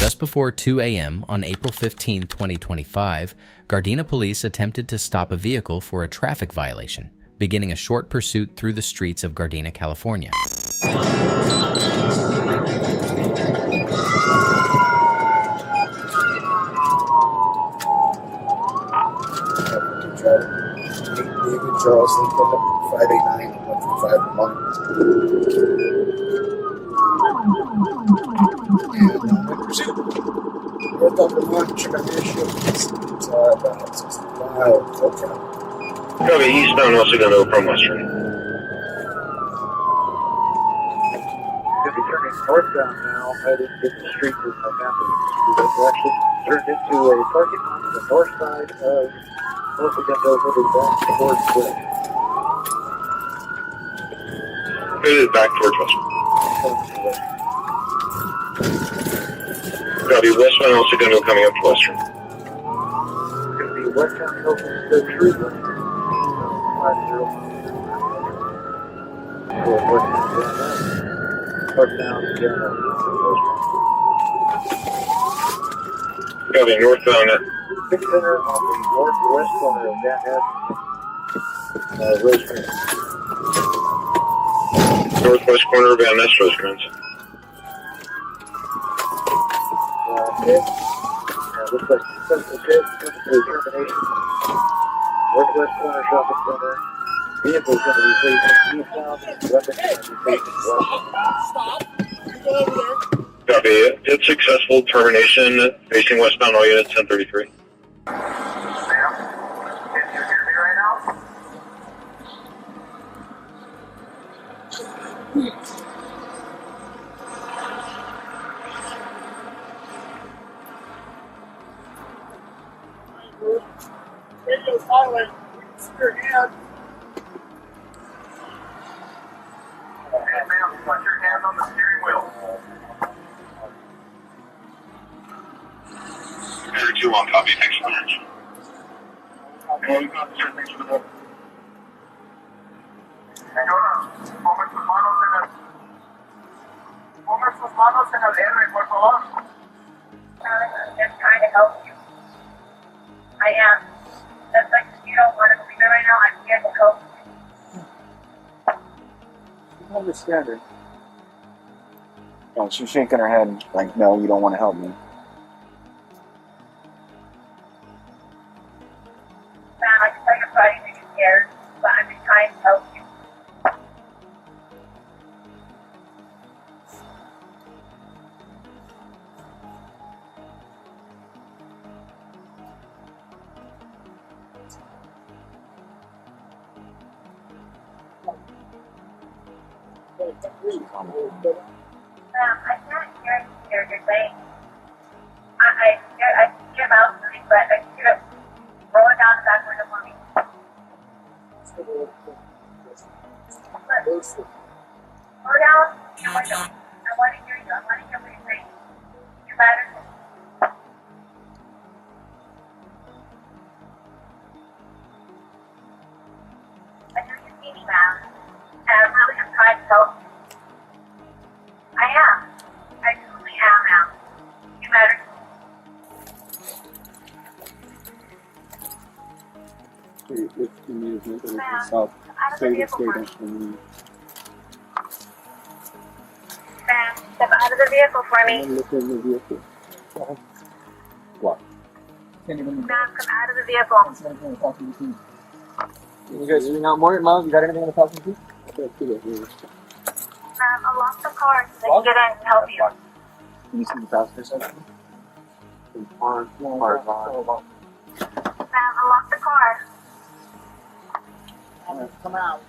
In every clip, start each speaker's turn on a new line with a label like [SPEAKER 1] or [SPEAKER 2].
[SPEAKER 1] Just before 2 a.m. on April 15, 2025, Gardena police attempted to stop a vehicle for a traffic violation, beginning a short pursuit through the streets of Gardena, California.
[SPEAKER 2] David Charles Lincoln, 589, 135 and in pursuit. North of Vermont, check out your issue. It's about 65, okay.
[SPEAKER 3] Copy, eastbound also going to from Western.
[SPEAKER 4] Going to be turning northbound now, heading to the street to my campus. We've actually turned into a parking lot on the north side of Los Angeles, back towards West.
[SPEAKER 3] Headed back towards Western. Copy, westbound also going to coming up to Western.
[SPEAKER 4] It's going to be westbound Hilton to through Western. 50. Northbound again on
[SPEAKER 3] Copy, northbound at
[SPEAKER 4] Big Center on the northwest corner of Van Ness, Rosecrans.
[SPEAKER 3] northwest corner of Van Ness, Rosecrans.
[SPEAKER 4] Okay. Looks like successful hit, coming to termination. Northwest corner shopping center. Vehicle's going to be facing eastbound, weapons going to be facing westbound.
[SPEAKER 3] Copy, it's successful termination facing westbound all units 1033.
[SPEAKER 2] Radio silent. Your hand.
[SPEAKER 5] Hey, ma'am, put your hand on the steering wheel.
[SPEAKER 3] 2-1, copy, thanks for that.
[SPEAKER 5] Hey, Jonah, ponme tus manos en el R, por favor.
[SPEAKER 6] I'm just trying to help you. I am. That's like, you don't want to leave it right now. I'm here to help you.
[SPEAKER 7] I don't understand her. Oh, she's shaking her head like, no, you don't want to help me.
[SPEAKER 6] Ma'am, I can tell you're probably really scared, but I'm just trying to help you. Ma'am, I can't hear you're saying. I hear mouth moving, but I hear it rolling down the back window for me. Slow down your window. I want to hear you. I want to hear what you're saying. You matter. I know you see me, ma'am, and I'm really just trying to help you. I am. I truly am, ma'am. You matter.
[SPEAKER 7] If you need to
[SPEAKER 6] Ma'am,
[SPEAKER 7] stop,
[SPEAKER 6] out of the vehicle for me. Ma'am, step out of the vehicle for me.
[SPEAKER 7] Look in the vehicle. What? Can't even.
[SPEAKER 6] Ma'am, come out of the vehicle.
[SPEAKER 7] You guys doing out more, Mom? You got anything on the passenger seat? Okay,
[SPEAKER 6] Ma'am, unlock the car so they can get in and help you.
[SPEAKER 7] can you see the passenger section?
[SPEAKER 6] Ma'am, unlock the car.
[SPEAKER 2] Come out.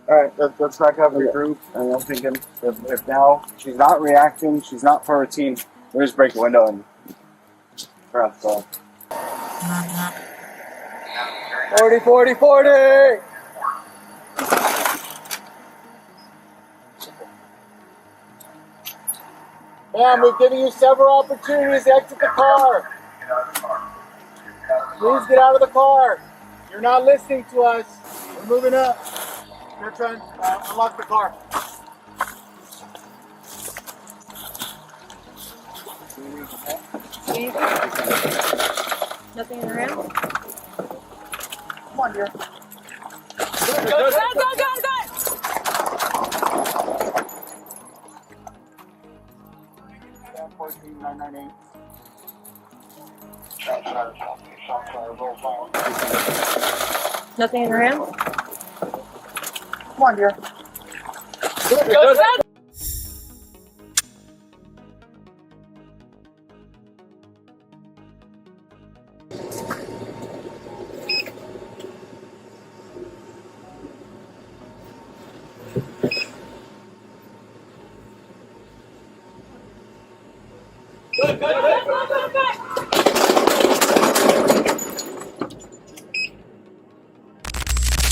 [SPEAKER 7] Alright, let's back up the group. And I'm thinking, if now she's not reacting, she's not for a team, we'll just break the window and press 40, 40, 40! Ma'am, we've given you several opportunities to exit the car. Please get out of the car. You're not listening to us. We're moving up. Bertrand, unlock the car.
[SPEAKER 8] Steve? Nothing in the ram?
[SPEAKER 7] Come on, dear.
[SPEAKER 8] Go!
[SPEAKER 7] 14998.
[SPEAKER 8] Nothing in the ram?
[SPEAKER 7] Come on, dear.
[SPEAKER 8] Go!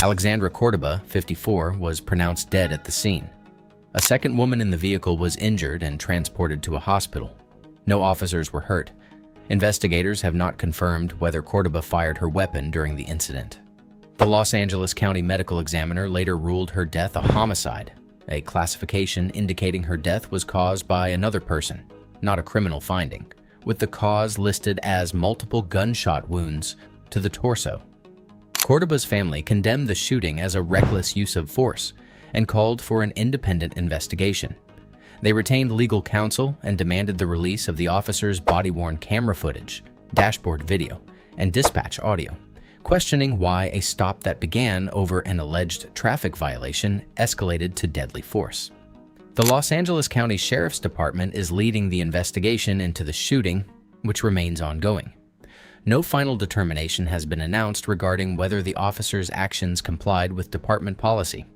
[SPEAKER 1] Alexandra Cordoba, 54, was pronounced dead at the scene. A second woman in the vehicle was injured and transported to a hospital. No officers were hurt. Investigators have not confirmed whether Cordoba fired her weapon during the incident. The Los Angeles County Medical Examiner later ruled her death a homicide, a classification indicating her death was caused by another person, not a criminal finding, with the cause listed as multiple gunshot wounds to the torso. Cordoba's family condemned the shooting as a reckless use of force and called for an independent investigation. They retained legal counsel and demanded the release of the officer's body-worn camera footage, dashboard video, and dispatch audio, questioning why a stop that began over an alleged traffic violation escalated to deadly force. The Los Angeles County Sheriff's Department is leading the investigation into the shooting, which remains ongoing. No final determination has been announced regarding whether the officer's actions complied with department policy.